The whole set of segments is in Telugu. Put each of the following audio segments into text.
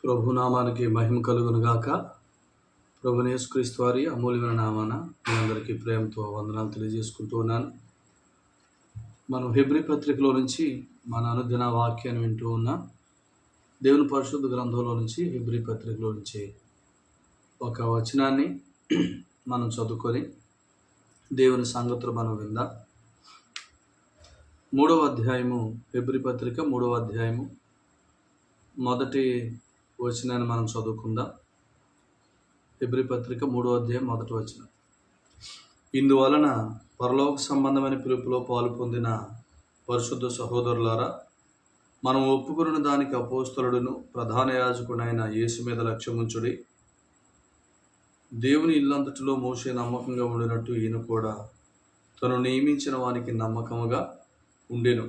ప్రభునామానికి మహిమ కలుగును గాక. ప్రభువైన యేసుక్రీస్తు వారి అమూల్యమైన నామాన మీ అందరికీ ప్రేమతో వందనాలు తెలియజేసుకుంటూ ఉన్నాను. మనం హెబ్రీ పత్రికలో నుంచి మన అనుదిన వాక్యాన్ని వింటూ ఉన్నాం. దేవుని పరిశుద్ధ గ్రంథంలో నుంచి హెబ్రీ పత్రికలో నుంచి ఒక వచనాన్ని మనం చదువుకొని దేవుని సంగతులు మనం విందాం. 3వ అధ్యాయము, హెబ్రీ పత్రిక 3వ అధ్యాయము మొదటి వచనాన్ని మనం చదువుకుందాం. హెబ్రీ పత్రిక 3వ అధ్యాయం మొదటి వచనం. ఇందువలన పరలోక సంబంధమైన పిలుపులో పాలు పొందిన పరిశుద్ధ సహోదరులారా, మనం ఒప్పుకున్న దానికి అపోస్తలుడును ప్రధాన యాజకుడైన యేసు మీద లక్ష్యముంచుడి. దేవుని ఇల్లంతటిలో మోషే నమ్మకంగా ఉండినట్టు ఈయన కూడా తను నియమించిన వానికి నమ్మకముగా ఉండెను.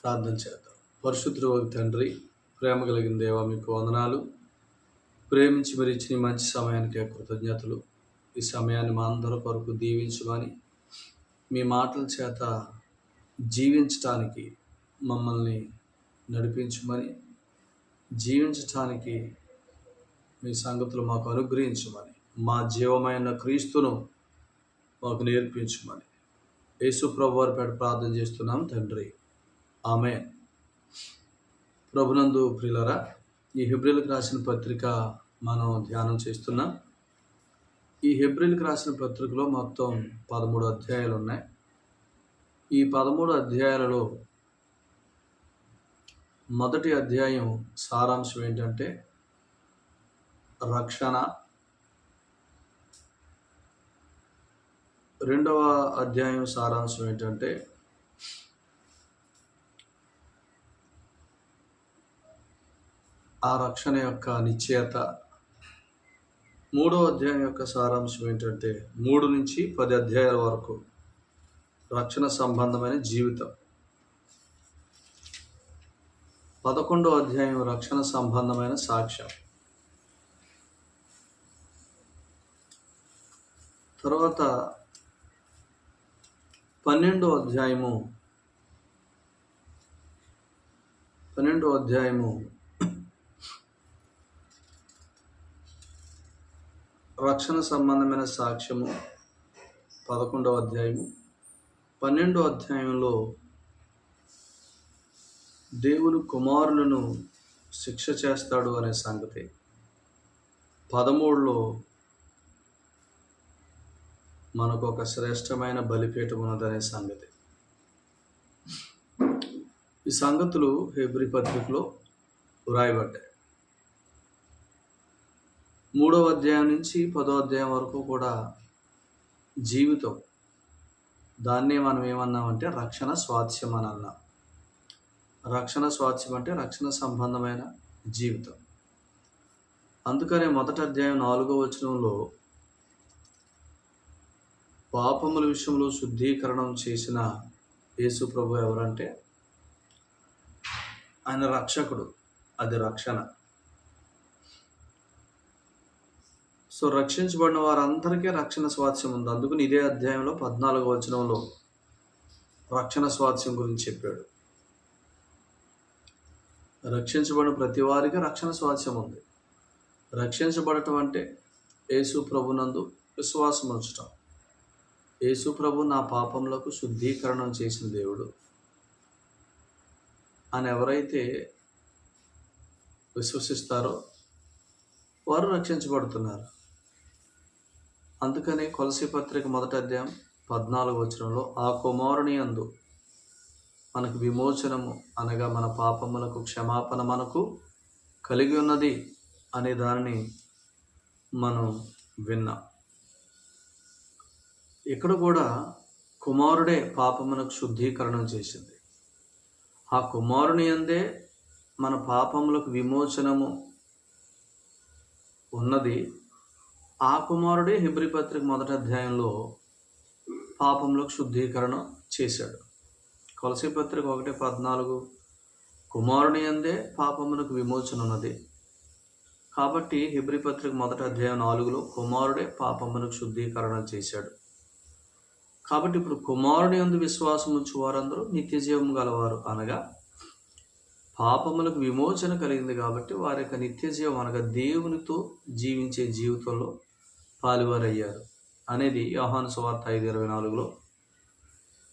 ప్రార్థన చేద్దాం. పరిశుద్ధుడు తండ్రి, ప్రేమ కలిగిన దేవా, మీకు వందనాలు. ప్రేమించి మరి ఇచ్చిన మంచి సమయానికి కృతజ్ఞతలు. ఈ సమయాన్ని మా అందరి కొరకు దీవించమని, మీ మాటల చేత జీవించటానికి మమ్మల్ని నడిపించమని, జీవించటానికి మీ సంగతులు మాకు అనుగ్రహించమని, మా జీవమైన క్రీస్తును మాకు నేర్పించమని యేసు ప్రభు వారి పేట ప్రార్థన చేస్తున్నాం తండ్రి, ఆమేన్. ప్రభునందు ప్రియులారా, ఈ హెబ్రీలకు రాసిన పత్రిక మనం ధ్యానం చేస్తున్నాం. ఈ హెబ్రీలకు రాసిన పత్రికలో మొత్తం 13 అధ్యాయాలు ఉన్నాయి. ఈ 13 అధ్యాయాలలో మొదటి అధ్యాయం సారాంశం ఏంటంటే రక్షణ. రెండవ అధ్యాయం సారాంశం ఏంటంటే ఆ రక్షణ యొక్క నిశ్చయత. 3వ అధ్యాయం యొక్క సారాంశం ఏంటంటే 3 నుంచి 10 అధ్యాయాల వరకు రక్షణ సంబంధమైన జీవితం. 11వ అధ్యాయం రక్షణ సంబంధమైన సాక్ష్యం. తర్వాత 12వ అధ్యాయము రక్షణ సంబంధమైన సాక్ష్యము. 11వ అధ్యాయము. 12వ అధ్యాయంలో దేవుని కుమారులను శిక్ష చేస్తాడు అనే సంగతి. 13లో మనకు ఒక శ్రేష్టమైన బలిపీఠం ఉన్నదనే సంగతి. ఈ సంగతులు హెబ్రీ పత్రికలో వ్రాయబడ్డాయి. 3వ అధ్యాయం నుంచి 10వ అధ్యాయం వరకు కూడా జీవితం. దాన్నే మనం ఏమన్నామంటే రక్షణ స్వాస్థ్యం అని అన్నాం. రక్షణ స్వాస్థ్యం అంటే రక్షణ సంబంధమైన జీవితం. అందుకనే మొదటి అధ్యాయం 4వ వచనంలో పాపముల విషయంలో శుద్ధీకరణం చేసిన యేసు ప్రభు ఎవరంటే ఆయన రక్షకుడు. అది రక్షణ. సో రక్షించబడిన వారందరికీ రక్షణ స్వాస్థ్యం ఉంది. అందుకని ఇదే అధ్యాయంలో 14వ వచనంలో రక్షణ స్వాస్థ్యం గురించి చెప్పాడు. రక్షించబడిన ప్రతి వారికి రక్షణ స్వాస్థ్యం ఉంది. రక్షించబడటం అంటే యేసు ప్రభునందు విశ్వాసం ఉంచటం. యేసు ప్రభు నా పాపములకు శుద్ధీకరణం చేసిన దేవుడు అని ఎవరైతే విశ్వసిస్తారో వారు రక్షించబడుతున్నారు. అందుకని కొలసీ పత్రిక మొదటి అధ్యాయం 14వ వచనంలో ఆ కుమారుని యందు మనకు విమోచనము అనగా మన పాపములకు క్షమాపణ మనకు కలిగి ఉన్నది అనే దానిని మనం విన్నాం. ఇక్కడ కూడా కుమారుడే పాపమునకు శుద్ధీకరణం చేసింది. ఆ కుమారుని యందే మన పాపములకు విమోచనము ఉన్నది. ఆ కుమారుడే హెబ్రీ పత్రిక మొదటి అధ్యాయంలో పాపములకు శుద్ధీకరణ చేశాడు. కొలసీ పత్రిక 1:14 కుమారుని యందే పాపమునకు విమోచన ఉన్నది. కాబట్టి హెబ్రీ పత్రిక మొదటి అధ్యాయం 4లో కుమారుడే పాపమునకు శుద్ధీకరణ చేశాడు. కాబట్టి ఇప్పుడు కుమారుని యందు విశ్వాసం ఉంచు వారందరూ నిత్య జీవం గలవారు అనగా పాపములకు విమోచన కలిగింది కాబట్టి వారి యొక్క నిత్య జీవం అనగా దేవునితో జీవించే జీవితంలో పాలువారయ్యారు అనేది యోహాను సువార్త 5:24లో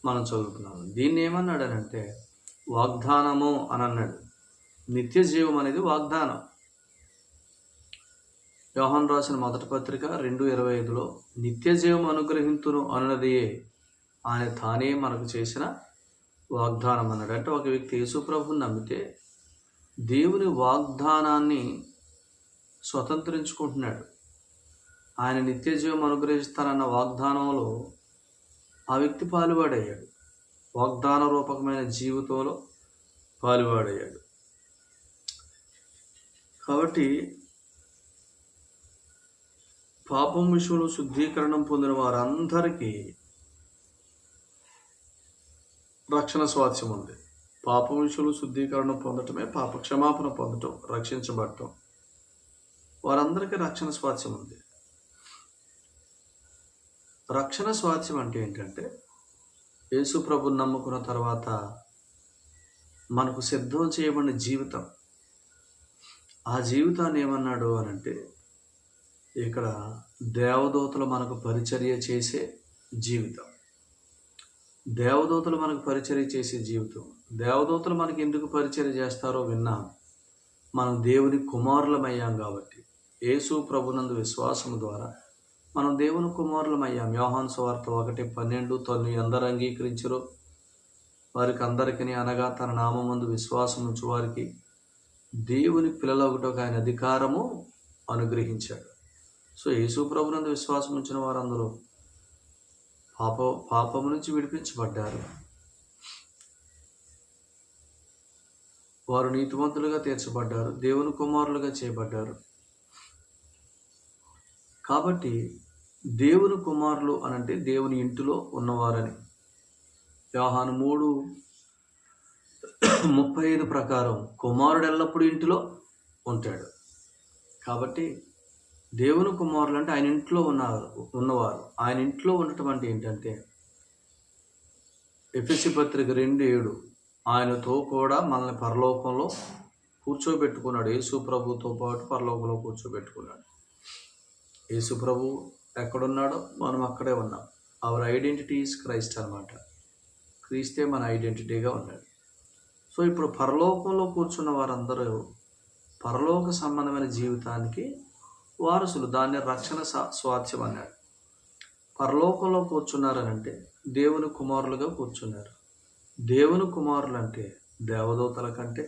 మనం చదువుతున్నాము. దీన్ని ఏమన్నాడనంటే వాగ్దానము అని అన్నాడు. నిత్య జీవం అనేది వాగ్దానం. యోహాను రాసిన మొదటి పత్రిక 2:25లో నిత్య జీవం అనుగ్రహింతును అన్నదియే ఆయన తానే మనకు చేసిన వాగ్దానం అన్నాడు. అంటే ఒక వ్యక్తి యేసు ప్రభువుని నమ్మితే దేవుని వాగ్దానాన్ని స్వతంత్రించుకుంటున్నాడు. ఆయన నిత్య జీవం అనుగ్రహిస్తానన్న వాగ్దానంలో ఆ వ్యక్తి పాలువాడయ్యాడు. వాగ్దాన రూపకమైన జీవితంలో పాలువాడయ్యాడు. కాబట్టి పాపం విషయంలో శుద్ధీకరణం పొందిన వారందరికీ రక్షణ స్వాస్థ్యం ఉంది. పాపం విషయంలో శుద్ధీకరణ పొందటమే పాప క్షమాపణ పొందటం, రక్షించబడటం. వారందరికీ రక్షణ స్వాస్థ్యం ఉంది. రక్షణ స్వాస్థ్యం అంటే ఏంటంటే యేసు ప్రభువుని నమ్ముకున్న తర్వాత మనకు సిద్ధం చేయబడిన జీవితం. ఆ జీవితాన్ని ఏమన్నాడు అనంటే ఇక్కడ దేవదూతలు మనకు పరిచర్య చేసే జీవితం. దేవదూతలు మనకు పరిచర్య చేసే జీవితం. దేవదూతలు మనకి ఎందుకు పరిచర్య చేస్తారో విన్నాం. మనం దేవుని కుమారులమయ్యాం కాబట్టి. యేసు ప్రభునందు విశ్వాసము ద్వారా మనం దేవుని కుమారులమయ్యాం. యోహాను సువార్త 1:12 తన్ను ఎందరు అంగీకరించరో వారికి అందరికీ అనగా తన నామమందు విశ్వాసం ఉంచు వారికి దేవుని పిల్లలగుటకు ఆయన అధికారము అనుగ్రహించాడు. సో యేసు ప్రభునందు విశ్వాసం ఉంచిన వారందరూ పాపము నుంచి విడిపించబడ్డారు. వారు నీతిమంతులుగా తీర్చబడ్డారు, దేవుని కుమారులుగా చేయబడ్డారు. కాబట్టి దేవుని కుమారులు అనంటే దేవుని ఇంటిలో ఉన్నవారని. యోహాను 3:35 ప్రకారం కుమారుడు ఎల్లప్పుడూ ఇంటిలో ఉంటాడు. కాబట్టి దేవుని కుమారులు అంటే ఆయన ఇంట్లో ఉన్నవారు. ఆయన ఇంట్లో ఉండటం అంటే ఏంటంటే ఎఫెసీ పత్రిక 2:7 ఆయనతో కూడా మనల్ని పరలోకంలో కూర్చోబెట్టుకున్నాడు. యేసు ప్రభుతో పాటు పరలోకంలో కూర్చోబెట్టుకున్నాడు. యేసు ప్రభు ఎక్కడున్నాడో మనం అక్కడే ఉన్నాం. అవర్ ఐడెంటిటీ ఈజ్ క్రైస్ట్ అనమాట. క్రీస్తే మన ఐడెంటిటీగా ఉన్నాడు. సో ఇప్పుడు పరలోకంలో కూర్చున్న వారందరూ పరలోక సంబంధమైన జీవితానికి వారసులు. దాన్ని రక్షణ స్వాస్థ్యం అన్నాడు. పరలోకంలో కూర్చున్నారనంటే దేవుని కుమారులుగా కూర్చున్నారు. దేవుని కుమారులు అంటే దేవదూతల కంటే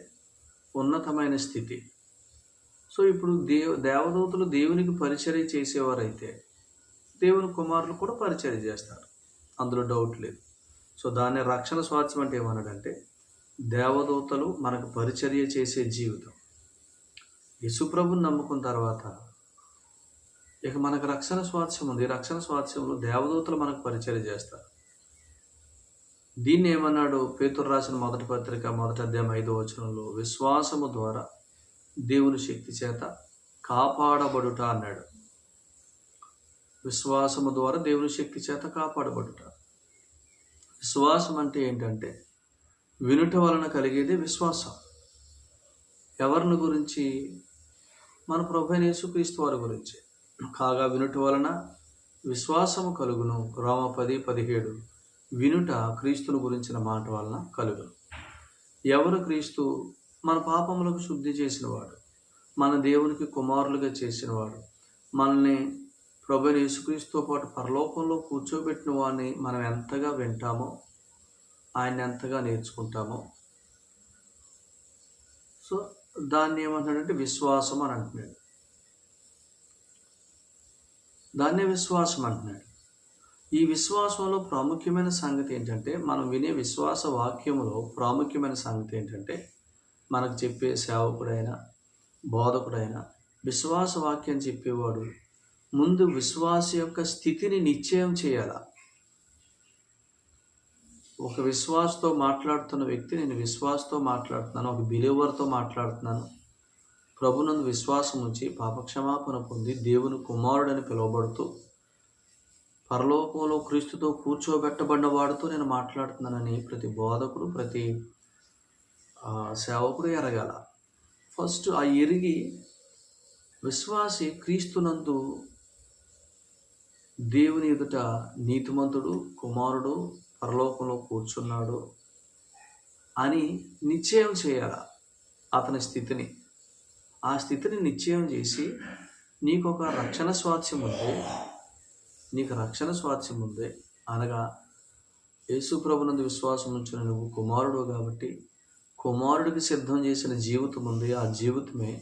ఉన్నతమైన స్థితి. సో ఇప్పుడు దేవదూతలు దేవునికి పరిచర్య చేసేవారైతే దేవుని కుమారులు కూడా పరిచర్య చేస్తారు. అందులో డౌట్ లేదు. సో దాన్ని రక్షణ స్వాస్థ్యం అంటే ఏమన్నాడంటే దేవదూతలు మనకు పరిచర్య చేసే జీవితం. యేసుప్రభుని నమ్ముకున్న తర్వాత ఇక మనకు రక్షణ స్వాస్థ్యం ఉంది. రక్షణ స్వాస్థ్యంలో దేవదూతలు మనకు పరిచర్య చేస్తారు. దీన్ని ఏమన్నాడు? పేతురు రాసిన మొదటి పత్రిక 1వ అధ్యాయం 5వ వచనంలో విశ్వాసము ద్వారా దేవుని శక్తి చేత కాపాడబడుట అన్నాడు. విశ్వాసము ద్వారా దేవుని శక్తి చేత కాపాడబడుట. విశ్వాసం అంటే ఏంటంటే వినుట వలన కలిగేది విశ్వాసం. ఎవరిని గురించి? మన ప్రభువైన యేసుక్రీస్తు వారి గురించి. కాగా వినుట వలన విశ్వాసము కలుగును. రోమ 10:17 వినుట క్రీస్తుని గురించిన మాట వలన కలుగును. ఎవరు క్రీస్తు? మన పాపములకు శుద్ధి చేసినవాడు, మన దేవునికి కుమారులుగా చేసినవాడు, మనల్ని ప్రభువైన యేసుక్రీస్తుతో పాటు పరలోకంలో కూర్చోబెట్టిన వాడిని మనం ఎంతగా వింటామో, ఆయన ఎంతగా నేర్చుకుంటామో, సో దాన్ని ఏమంటున్నాడంటే విశ్వాసం అని అంటున్నాడు. దాన్నే విశ్వాసం అంటున్నాడు. ఈ విశ్వాసంలో ప్రాముఖ్యమైన సంగతి ఏంటంటే మనం వినే విశ్వాస వాక్యములో ప్రాముఖ్యమైన సంగతి ఏంటంటే మనకు చెప్పే సేవకుడైనా బోధకుడైనా విశ్వాస వాక్యం చెప్పేవాడు ముందు విశ్వాస యొక్క స్థితిని నిశ్చయం చేయాల. ఒక విశ్వాసతో మాట్లాడుతున్న వ్యక్తి, నేను విశ్వాసతో మాట్లాడుతున్నాను, ఒక బిలీవర్తో మాట్లాడుతున్నాను, ప్రభునందు విశ్వాసం ఉంచి పాపక్షమాపణ పొంది దేవుని కుమారుడని పిలువబడుతూ పరలోకంలో క్రీస్తుతో కూర్చోబెట్టబడిన వాడితో నేను మాట్లాడుతున్నానని ప్రతి బోధకుడు, ప్రతి సేవకుడు ఎరగాల. ఫస్ట్ ఆ ఎరిగి విశ్వాసి క్రీస్తునందు దేవుని ఎదుట నీతిమంతుడు, కుమారుడు, పరలోకంలో కూర్చున్నాడు అని నిశ్చయం చేయాల. అతని స్థితిని, ఆ స్థితిని నిశ్చయం చేసి నీకు ఒక రక్షణ స్వాస్థ్యం ఉంది, నీకు రక్షణ స్వాస్థ్యం ఉంది అనగా యేసు ప్రభునందు విశ్వాసం ఉంచిన నువ్వు కుమారుడు కాబట్టి కుమారుడికి సిద్ధం చేసిన జీవితం ఉంది. ఆ జీవితమే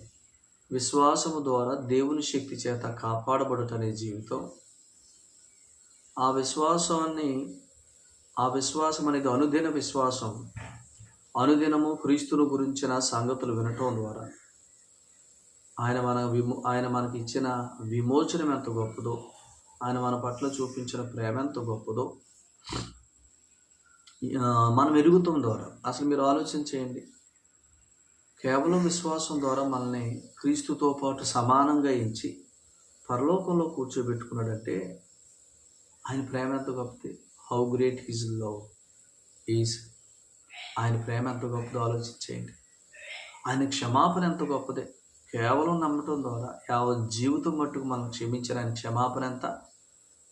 విశ్వాసము ద్వారా దేవుని శక్తి చేత కాపాడబడుట అనే జీవితం. ఆ విశ్వాసం అనేది అనుదిన విశ్వాసం. అనుదినము క్రీస్తును గురించిన సంగతులు వినటం ద్వారా ఆయన మనకి ఇచ్చిన విమోచనం ఎంత గొప్పదో, ఆయన మన పట్ల చూపించిన ప్రేమ ఎంత గొప్పదో మనం ఎరుగుతాం ద్వారా. అసలు మీరు ఆలోచన చేయండి, కేవలం విశ్వాసం ద్వారా మనల్ని క్రీస్తుతో పాటు సమానంగా ఎంచి పరలోకంలో కూర్చోబెట్టుకున్నాడంటే ఆయన ప్రేమ ఎంత గొప్పది. How great his love is. ఆయన ప్రేమ ఎంత గొప్పదో ఆలోచించేయండి. ఆయన క్షమాపణ ఎంత గొప్పదే. కేవలం నమ్మటం ద్వారా యావత్ జీవితం మట్టుకు మనం క్షమించిన ఆయన క్షమాపణ ఎంత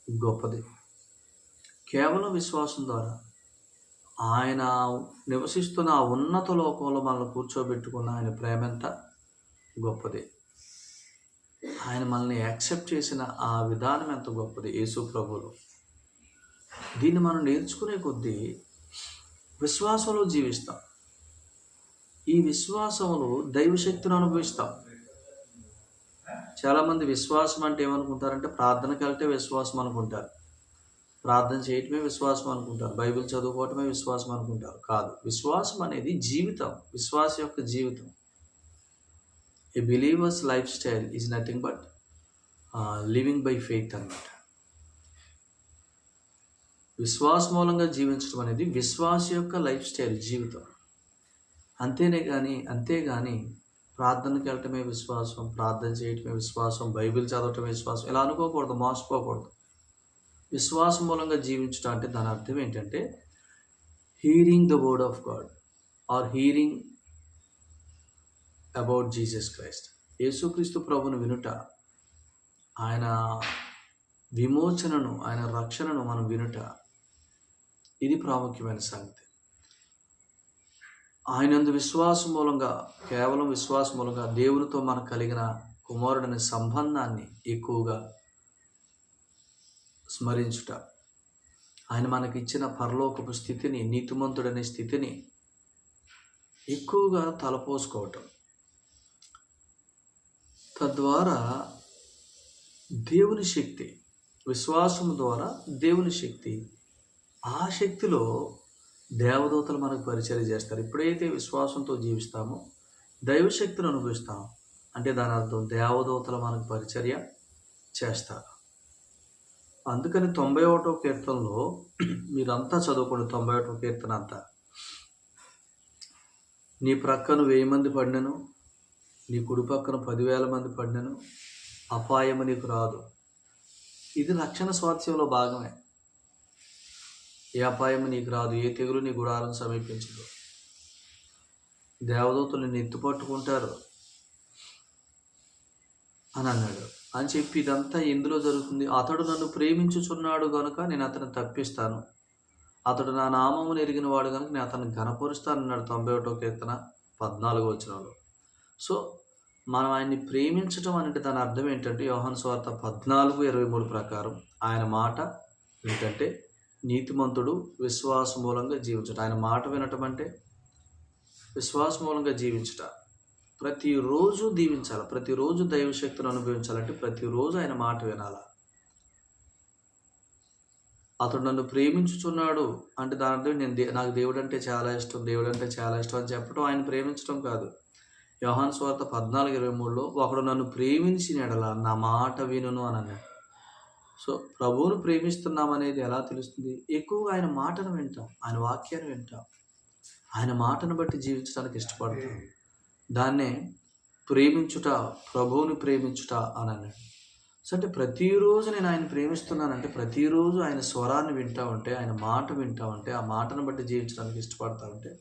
గొప్పది. కేవలం విశ్వాసం ద్వారా ఆయన నివసిస్తున్న ఆ ఉన్నత లోకంలో మనల్ని కూర్చోబెట్టుకున్న ఆయన ప్రేమ ఎంత గొప్పది. ఆయన మనల్ని యాక్సెప్ట్ చేసిన ఆ విధానం ఎంత గొప్పది యేసు ప్రభువులో. దీన్ని మనం నేర్చుకునే కొద్దీ విశ్వాసంలో జీవిస్తాం. ఈ విశ్వాసంలో దైవశక్తిని అనుభవిస్తాం. చాలామంది విశ్వాసం అంటే ఏమనుకుంటారంటే ప్రార్థనకి వెళ్తే విశ్వాసం అనుకుంటారు, ప్రార్థన చేయటమే విశ్వాసం అనుకుంటారు, బైబిల్ చదువుకోవటమే విశ్వాసం అనుకుంటారు. కాదు, విశ్వాసం అనేది జీవితం, విశ్వాస యొక్క జీవితం. A believer's lifestyle is nothing but living by faith అన్నమాట. విశ్వాస మూలంగా జీవించడం అనేది విశ్వాస యొక్క లైఫ్ స్టైల్, జీవితం. అంతేగాని ప్రార్థనకి వెళ్ళటమే విశ్వాసం, ప్రార్థన చేయటమే విశ్వాసం, బైబిల్ చదవటమే విశ్వాసం ఇలా అనుకోకూడదు, మోసపోకూడదు. విశ్వాసం మూలంగా జీవించడం అంటే దాని అర్థం ఏంటంటే hearing the word of God or hearing about Jesus Christ. యేసుక్రీస్తు ప్రభుని వినుట, ఆయన విమోచనను, ఆయన రక్షణను మనం వినుట, ఇది ప్రాముఖ్యమైన సంగతి. ఆయనందు విశ్వాసం మూలంగా, కేవలం విశ్వాసం మూలంగా దేవునితో మనకు కలిగిన కుమారుడనే సంబంధాన్ని ఎక్కువగా స్మరించుట, ఆయన మనకిచ్చిన పరలోకపు స్థితిని, నీతిమంతుడనే స్థితిని ఎక్కువగా తలపోసుకోవటం, తద్వారా దేవుని శక్తి, విశ్వాసం ద్వారా దేవుని శక్తి, ఆ శక్తిలో దేవదూతలు మనకు పరిచర్య చేస్తారు. ఎప్పుడైతే విశ్వాసంతో జీవిస్తామో దైవశక్తిని అనుభవిస్తాం అంటే దాని అర్థం దేవదూతలు మనకు పరిచర్య చేస్తారు. అందుకని 91వ కీర్తనలో మీరంతా చదువుకోండి. 91వ కీర్తన అంతా, నీ ప్రక్కన 1000 మంది పడినను, నీ కుడి పక్కన 10,000 మంది పడినను అపాయము నీకు రాదు. ఇది రక్షణ స్వాస్థ్యంలో భాగమే. ఏ అపాయము నీకు రాదు, ఏ తెగులు నీ గుడారం సమీపించదు. దేవదూతలు నిన్ను ఎత్తుపట్టుకుంటారు అని అన్నాడు. అని చెప్పి ఇదంతా ఎందులో జరుగుతుంది? అతడు నన్ను ప్రేమించుచున్నాడు కనుక నేను అతన్ని తప్పిస్తాను, అతడు నా నామమును ఎరిగిన వాడు కనుక నేను అతన్ని ఘనపరుస్తాను అన్నాడు 91వ కీర్తన 14వ వచనంలో. సో మనం ఆయన్ని ప్రేమించటం అంటే దాని అర్థం ఏంటంటే యోహాను సువార్త 14:23 ప్రకారం ఆయన మాట ఏంటంటే నీతిమంతుడు విశ్వాస మూలంగా జీవించట. ఆయన మాట వినటం అంటే విశ్వాస మూలంగా జీవించట. ప్రతిరోజు దీవించాలి, ప్రతిరోజు దైవశక్తిని అనుభవించాలంటే ప్రతిరోజు ఆయన మాట వినాలి. అతడు నన్ను ప్రేమించుచున్నాడు అంటే దాని అర్థం నాకు దేవుడు అంటే చాలా ఇష్టం, దేవుడు అంటే చాలా ఇష్టం అని చెప్పడం ఆయన ప్రేమించడం కాదు. యోహాను సువార్త 14:23లో ఒకడు నన్ను ప్రేమించిన యెడల నా మాట వినును అని అన్నాడు. సో ప్రభువును ప్రేమిస్తున్నాం అనేది ఎలా తెలుస్తుంది? ఎక్కువగా ఆయన మాటను వింటాం, ఆయన వాక్యాన్ని వింటాం, ఆయన మాటను బట్టి జీవించడానికి ఇష్టపడతాం. దాన్నే ప్రేమించుట, ప్రభువుని ప్రేమించుట అని అన్నాడు. సో అంటే ప్రతిరోజు నేను ఆయన ప్రేమిస్తున్నానంటే ప్రతిరోజు ఆయన స్వరాన్ని వింటా ఉంటే, ఆయన మాట వింటా ఉంటే, ఆ మాటను బట్టి జీవించడానికి ఇష్టపడతా ఉంటే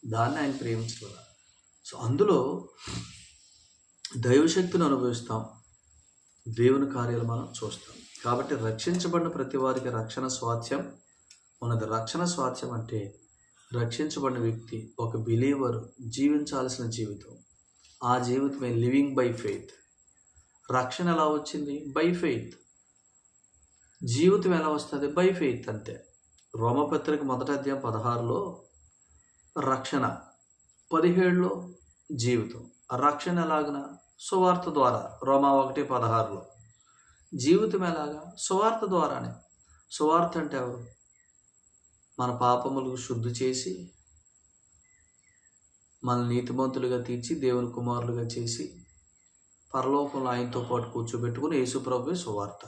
దాన్ని ఆయన ప్రేమించడం. సో అందులో దైవశక్తిని అనుభవిస్తాం, దేవుని కార్యాలు మనం చూస్తాం. కాబట్టి రక్షించబడిన ప్రతి వారికి రక్షణ స్వాస్థ్యం ఉన్నది. రక్షణ స్వాస్థ్యం అంటే రక్షించబడిన వ్యక్తి, ఒక బిలీవర్ జీవించాల్సిన జీవితం. ఆ జీవితమే లివింగ్ బై ఫెయిత్. రక్షణ ఎలా వచ్చింది? By faith. జీవితం ఎలా వస్తుంది? బై ఫెయిత్ అంతే. రోమపత్రిక 1వ అధ్యాయం 16లో రక్షణ, 17లో జీవితం. రక్షణ ఎలాగన? సువార్త ద్వారా. రోమా 1:16లో. జీవితం ఎలాగా? సువార్త ద్వారానే. సువార్త అంటే ఎవరు? మన పాపములకు శుద్ధి చేసి మన నీతిమంతులుగా తీర్చి దేవుని కుమారులుగా చేసి పరలోకంలో ఆయనతో పాటు కూర్చోబెట్టుకుని యేసు ప్రభువే సువార్త.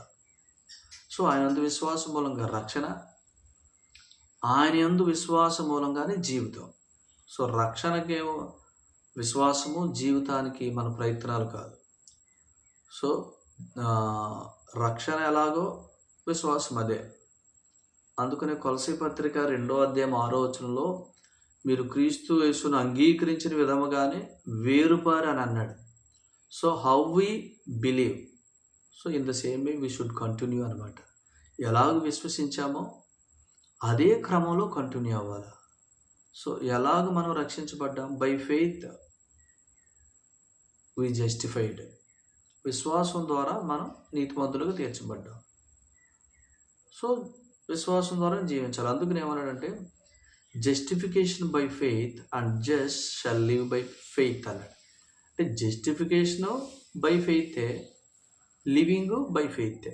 సో ఆయన యందు విశ్వాసం మూలంగా రక్షణ, ఆయన యందు విశ్వాసం మూలంగానే జీవితం. సో రక్షణకేమో విశ్వాసము, జీవితానికి మన ప్రయత్నాలు కాదు. సో రక్షణ ఎలాగో విశ్వాసం అదే. అందుకనే కొలసీ పత్రిక 2వ అధ్యాయం 6వ వచనంలో మీరు క్రీస్తు యేసును అంగీకరించిన విధముగానే వేరుపారు అని అన్నాడు. So how we believe, so in the same way we should continue అనమాట. ఎలాగ విశ్వసించామో అదే క్రమంలో కంటిన్యూ అవ్వాలి. సో ఎలాగ మనం రక్షించబడ్డాం? By faith we justified. విశ్వాసం ద్వారా మనం నీతిమంతులుగా తీర్చబడ్డాం. సో విశ్వాసం ద్వారా జీవించాలి. అందుకని ఏమన్నాడంటే justification by faith and just shall live by faith అన్నాడు. అంటే justification by ఫెయితే, living by ఫెయితే.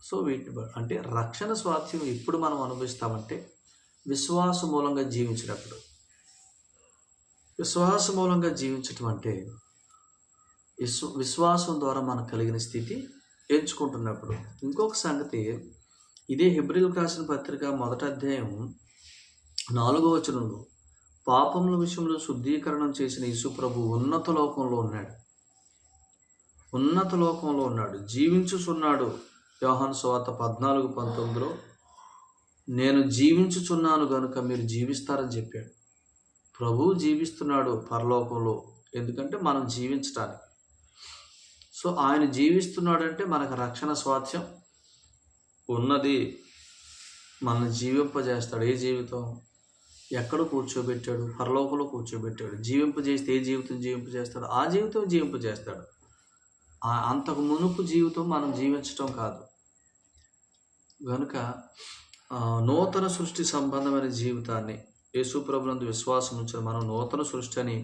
So వీటిని అంటే రక్షణ స్వాస్థ్యం ఎప్పుడు మనం అనుభవిస్తామంటే విశ్వాస మూలంగా జీవించినప్పుడు. విశ్వాస మూలంగా జీవించటం అంటే విశ్వాసం ద్వారా మనకు కలిగిన స్థితి ఎంచుకుంటున్నప్పుడు. ఇంకొక సంగతి, ఇదే హెబ్రీయులకు రాసిన పత్రిక 1వ అధ్యాయం 4వ వచనంలో పాపముల విషయంలో శుద్ధీకరణం చేసిన యేసు ప్రభు ఉన్నత లోకంలో ఉన్నాడు. ఉన్నత లోకంలో ఉన్నాడు, జీవించుచున్నాడు. యోహాను సువార్త 14:19లో నేను జీవించుచున్నాను గనుక మీరు జీవిస్తారని చెప్పాడు. ప్రభువు జీవిస్తున్నాడు పరలోకంలో, ఎందుకంటే మనం జీవించటానికి. సో ఆయన జీవిస్తున్నాడంటే మనకు రక్షణ స్వాస్థ్యం ఉన్నది. మనల్ని జీవింపజేస్తాడు. ఏ జీవితం? ఎక్కడ కూర్చోబెట్టాడు? పరలోకంలో కూర్చోబెట్టాడు. జీవింపజేస్తే ఏ జీవితం జీవింపజేస్తాడు? ఆ జీవితం జీవింపజేస్తాడు. అంతకు మునుపు జీవితం మనం జీవించటం కాదు. కనుక నూతన సృష్టి సంబంధమైన జీవితాన్ని, యేసు ప్రభునందు విశ్వాసం ఉంచిన మనం నూతన సృష్టి అని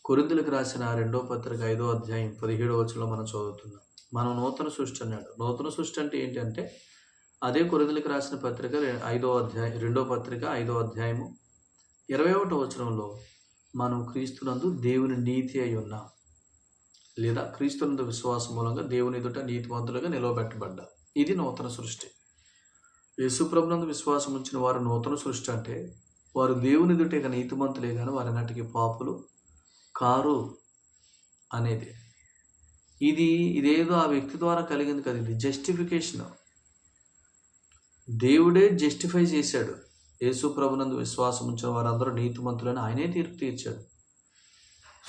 కొరింథీయులకు రాసిన 2వ పత్రిక 5వ అధ్యాయం 17వ వచనంలో మనం చదువుతున్నాం. మనం నూతన సృష్టి అన్నాడు. నూతన సృష్టి అంటే ఏంటంటే అదే కొరింథీయులకు రాసిన పత్రిక 2వ పత్రిక 5వ అధ్యాయము 21వ వచనంలో మనం క్రీస్తునందు దేవుని నీతి అయి ఉన్నాం, లేదా క్రీస్తునందు విశ్వాసం మూలంగా దేవుని ఎదుట నీతిమంతులుగా నిలవబెట్టబడ్డా. ఇది నూతన సృష్టి. యేసు ప్రభునందు విశ్వాసం ఉంచిన వారు నూతన సృష్టి అంటే వారు దేవుని ఎదుట ఇక నీతిమంతులే కానీ వారి నాటికి పాపులు కారు అనేది. ఇదేదో ఆ వ్యక్తి ద్వారా కలిగింది కదా, ఇది జస్టిఫికేషన్. దేవుడే జస్టిఫై చేశాడు. యేసు ప్రభునందు విశ్వాసం ఉంచిన వారందరూ నీతిమంతులని ఆయనే తీర్పు తీర్చాడు.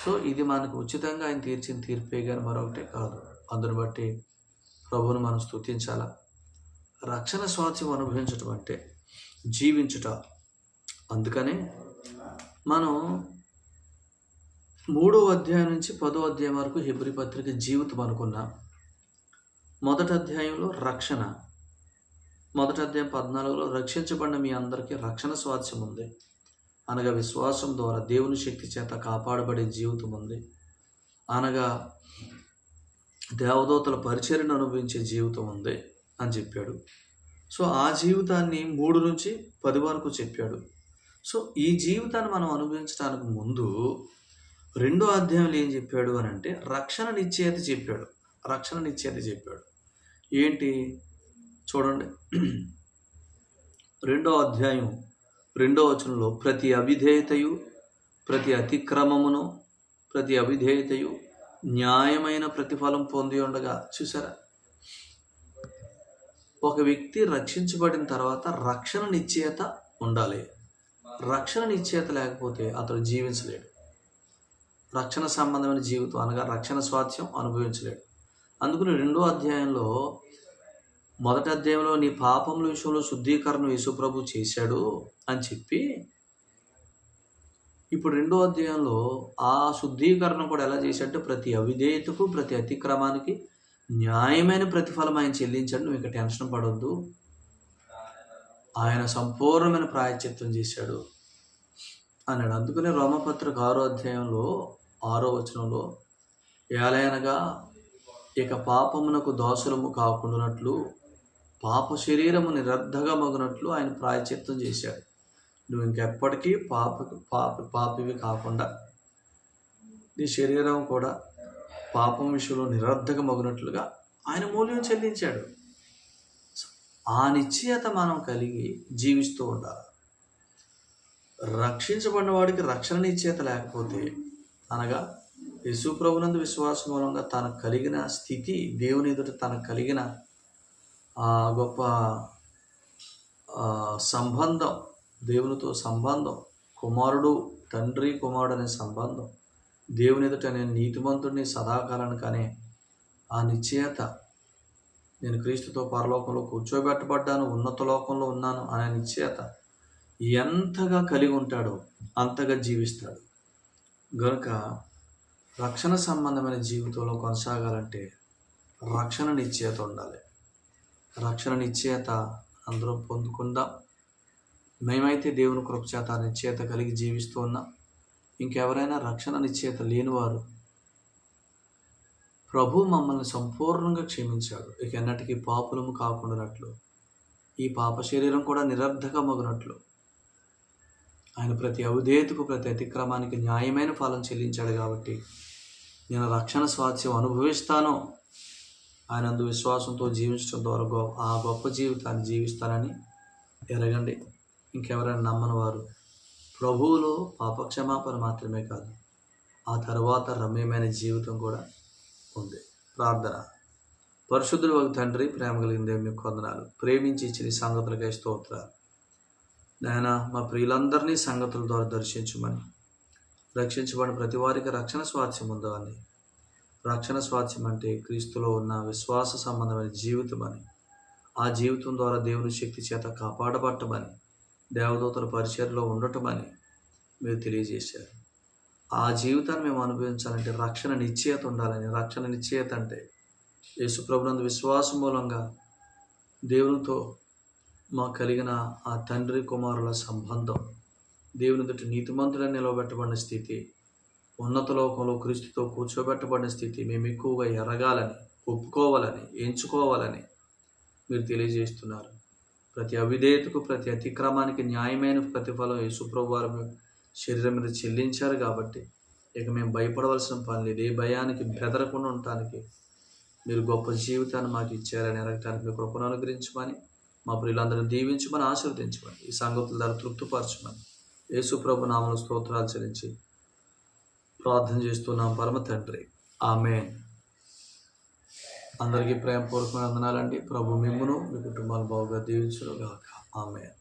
సో ఇది మనకు ఉచితంగా ఆయన తీర్చిన తీర్పే కానీ మరొకటే కాదు. అందుని బట్టి ప్రభువును మనం స్తుతించాలా. రక్షణ స్వాస్థ్యం అనుభవించటం అంటే జీవించుట. అందుకనే మనం 3వ అధ్యాయం నుంచి 10వ అధ్యాయం వరకు హెబ్రీ పత్రిక జీవితం అనుకున్నాం. 1వ అధ్యాయంలో రక్షణ, 1వ అధ్యాయం 14లో రక్షించబడిన మీ అందరికీ రక్షణ స్వాస్థ్యం ఉంది, అనగా విశ్వాసం ద్వారా దేవుని శక్తి చేత కాపాడబడే జీవితం ఉంది, అనగా దేవదూతల పరిచర్యను అనుభవించే జీవితం ఉంది అని చెప్పాడు. సో ఆ జీవితాన్ని 3 నుంచి 10 వరకు చెప్పాడు. సో ఈ జీవితాన్ని మనం అనుభవించడానికి ముందు 2వ అధ్యాయంలో ఏం చెప్పాడు అని అంటే రక్షణ నిశ్చయత చెప్పాడు. రక్షణ నిశ్చయత చెప్పాడు. ఏంటి చూడండి, 2వ అధ్యాయం 2వ వచనంలో ప్రతి అవిధేయతయు, ప్రతి అతిక్రమమును, ప్రతి అవిధేయతయు న్యాయమైన ప్రతిఫలం పొంది ఉండగా. చూసారా, ఒక వ్యక్తి రక్షించబడిన తర్వాత రక్షణ నిశ్చయత ఉండాలి. రక్షణ నిశ్చయత లేకపోతే అతడు జీవించలేడు. రక్షణ సంబంధమైన జీవితం అనగా రక్షణ స్వాస్థ్యం అనుభవించలేడు. అందుకని 2వ అధ్యాయంలో మొదటి అధ్యాయంలో నీ పాపముల విషయంలో శుద్ధీకరణ యేసుప్రభు చేశాడు అని చెప్పి, ఇప్పుడు 2వ అధ్యాయంలో ఆ శుద్ధీకరణ కూడా ఎలా చేశాడంటే ప్రతి అవిధేయతకు ప్రతి అతిక్రమానికి న్యాయమైన ప్రతిఫలం ఆయన చెల్లించాడు. నువ్వు ఇక టెన్షన్ పడొద్దు, ఆయన సంపూర్ణమైన ప్రాయశ్చిత్తం చేశాడు అన్నాడు. అందుకనే రోమపత్రిక 6వ అధ్యాయంలో 6వ వచనంలో ఏలయనగా ఇక పాపమునకు దాసులము కాకుండానట్లు పాప శరీరము నిరర్ధకమగునట్లు ఆయన ప్రాయశ్చిత్తం చేశాడు. నువ్వు ఇంకెప్పటికీ పాపివి కాకుండా నీ శరీరం కూడా పాపం విషయంలో నిరర్ధకమగునట్లుగా ఆయన మూల్యం చెల్లించాడు. ఆ నిశ్చయత మనం కలిగి జీవిస్తూ ఉండాలి. రక్షించబడిన వాడికి రక్షణ నిశ్చయత లేకపోతే, అనగా యేసు ప్రభునందు విశ్వాసం మూలంగా తనకు కలిగిన స్థితి, దేవుని ఎదుట తనకు కలిగిన గొప్ప సంబంధం, దేవునితో సంబంధం, కుమారుడు తండ్రి కుమారుడు అనే సంబంధం, దేవుని ఎదుట నేను నీతిమంతుడిని సదాకాలానికి అనే ఆ నిశ్చయత, నేను క్రీస్తుతో పరలోకంలో కూర్చోబెట్టబడ్డాను, ఉన్నత లోకంలో ఉన్నాను అనే నిశ్చయత ఎంతగా కలిగి ఉంటాడో అంతగా జీవిస్తాడు. గనుక రక్షణ సంబంధమైన జీవితంలో కొనసాగాలంటే రక్షణ నిశ్చయత ఉండాలి. రక్షణ నిశ్చయత అందరం పొందుకుందాం. మేమైతే దేవుని కృప చేత నిశ్చయత కలిగి జీవిస్తూ ఉన్నాం. ఇంకెవరైనా రక్షణ నిశ్చయత లేనివారు, ప్రభు మమ్మల్ని సంపూర్ణంగా క్షమించాడు, ఇక ఎన్నటికీ పాపులము కాకుండానట్లు, ఈ పాప శరీరం కూడా నిరర్ధకమగునట్లు ఆయన ప్రతి అవిధేయతకు ప్రతి అతిక్రమానికి న్యాయమైన ఫలం చెల్లించాడు. కాబట్టి నేను రక్షణ స్వాస్థ్యం అనుభవిస్తాను, ఆయనందు విశ్వాసంతో జీవించడం ద్వారా ఆ గొప్ప జీవితాన్ని జీవిస్తానని ఎరగండి. ఇంకెవరైనా నమ్మని వారు ప్రభువులో పాపక్షమాపణ మాత్రమే కాదు, ఆ తర్వాత రమ్యమైన జీవితం కూడా ఉంది. ప్రార్థన. పరిశుద్ధుడు ఒక తండ్రి, ప్రేమ కలిగిన దేవుని మీకు వందనాలు. ప్రేమించి ఇచ్చిన సంగతులకై స్తోత్రాలు. నాయన, మా ప్రియులందరినీ సంగతుల ద్వారా దర్శించమని, రక్షించబడిన ప్రతి వారికి రక్షణ స్వాస్థ్యం ఉందని, రక్షణ స్వాస్థ్యం అంటే క్రీస్తులో ఉన్న విశ్వాస సంబంధమైన జీవితం అని, ఆ జీవితం ద్వారా దేవుని శక్తి చేత కాపాడబట్టమని, దేవదూతల పరిచర్యలో ఉండటమని మీరు తెలియజేశారు. ఆ జీవితాన్ని మేము అనుభవించాలంటే రక్షణ నిశ్చయత ఉండాలని. రక్షణ నిశ్చయత అంటే యేసుప్రభునందు విశ్వాసం మూలంగా దేవునితో మాకు కలిగిన ఆ తండ్రి కుమారుల సంబంధం, దేవుని ఎదుట నీతిమంతుడని నిలవబెట్టబడిన స్థితి, ఉన్నత లోకంలో క్రీస్తుతో కూర్చోబెట్టబడిన స్థితి మేము ఎక్కువగా ఎరగాలని, ఒప్పుకోవాలని, ఎంచుకోవాలని మీరు తెలియజేస్తున్నారు. ప్రతి అవిధేయతకు ప్రతి అతిక్రమానికి న్యాయమైన ప్రతిఫలం యేసుప్రభు వారు శరీరం మీద చెల్లించారు. కాబట్టి ఇక మేము భయపడవలసిన పని లేదు. ఏ భయానికి బెదరకుండా ఉండటానికి మీరు గొప్ప జీవితాన్ని మాకు ఇచ్చారని ఎరగటానికి మీ కృపను అనుగ్రహించమని, మా ప్రియులందరినీ దీవించమని, ఆశీర్వదించమని, ఈ సంగతుల ద్వారా తృప్తిపరచమని యేసుప్రభు నామములో స్తోత్రాలు చెల్లించి ప్రార్థన చేస్తున్నాం పరమ తండ్రి. ఆమేన్. అందరికీ ప్రేమపూర్వకమైన వందనాలండి. ప్రభు మిమ్మును మీ కుటుంబాలు బాగుగా దీవించును గాక. ఆమేన్.